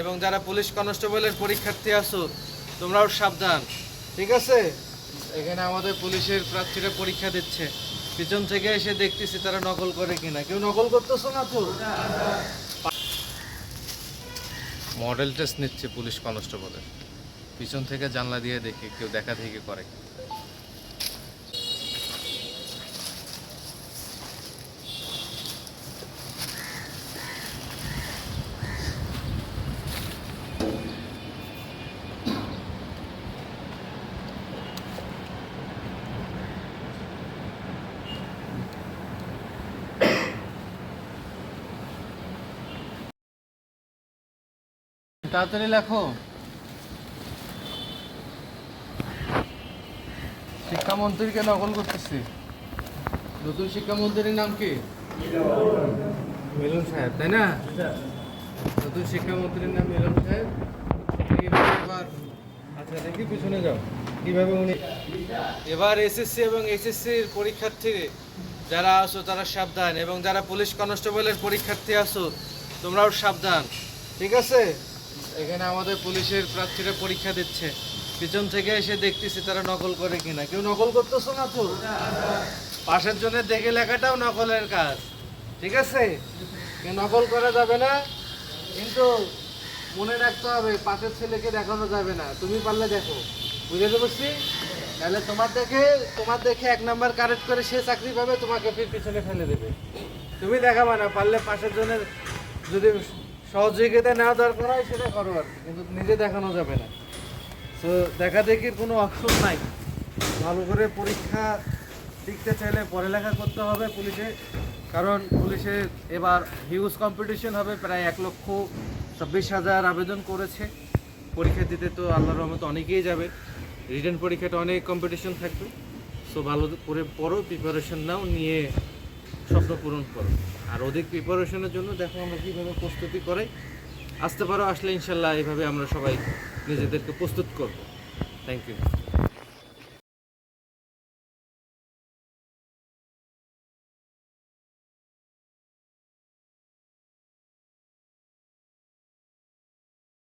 এবং যারা পুলিশ কনস্টেবলের পরীক্ষার্থী আছো তোমরাও সাবধান, ঠিক আছে? এখানে আমাদের পুলিশের প্রার্থীরা পরীক্ষা দিচ্ছে, পিছন থেকে এসে দেখতেছি তারা নকল করে কিনা। কেউ নকল করতেছো না তো? মডেল টেস্ট নিচ্ছে পুলিশ কনস্টেবলের, পিছন থেকে জানলা দিয়ে দেখি কেউ দেখা দেখি করে। তাড়াতাড়ি লেখো। শিক্ষামন্ত্রীকে নকল করতেছি। নতুন শিক্ষামন্ত্রীর নাম কি? মিলন সাহেব, তাই না? নতুন শিক্ষামন্ত্রীর নাম মিলন সাহেব। আচ্ছা দেখি পিছনে যাও কিভাবে উনি এবার এসএসসি এবং এইচএসসির পরীক্ষার্থী যারা আছো তারা সাবধান, এবং যারা পুলিশ কনস্টেবলের পরীক্ষার্থী আছো তোমরাও সাবধান, ঠিক আছে? এখানে আমাদের পুলিশের প্রার্থীরা পরীক্ষা দিচ্ছে, পিছন থেকে এসে দেখতেছি তারা নকল করে কিনা। কেউ নকল করতেছো না তো? পাশের জন্য দেখে লেখাটাও নকলের কাজ, ঠিক আছে? কেউ নকল করা যাবে না, কিন্তু মনে রাখতে হবে পাশের ছেলেকে দেখানো যাবে না। তুমি পারলে দেখো, বুঝতে পারছি? তাহলে তোমার দেখে 1 নাম্বার কারেক্ট করে সে চাকরি পাবে, তোমাকে ফির পিছনে ফেলে দেবে। তুমি দেখাবা না, পারলে পাশের জন্য যদি সহযোগিতা নেওয়া দরকার হয় সেটা করো আর কি, কিন্তু নিজে দেখানো যাবে না। তো দেখা দেখির কোনো অপশন নাই। ভালো করে পরীক্ষা টিকতে চাইলে পড়ালেখা করতে হবে পুলিশে, কারণ পুলিশে এবার হিউজ কম্পিটিশন হবে। প্রায় 1,26,000 আবেদন করেছে পরীক্ষা দিতে, তো আল্লাহর রহমতে অনেকেই যাবে। রিটেন পরীক্ষাটা অনেক কম্পিটিশন থাকবে। সো ভালো করে পড়ো, প্রিপারেশন নাও, নিয়ে স্বপ্ন পূরণ করো। আর অধিক প্রিপারেশনের জন্য দেখো আমরা কীভাবে প্রস্তুতি করে আসতে পারো। আসলে ইনশাল্লাহ এইভাবে আমরা সবাই নিজেদেরকে প্রস্তুত করব। Thank you.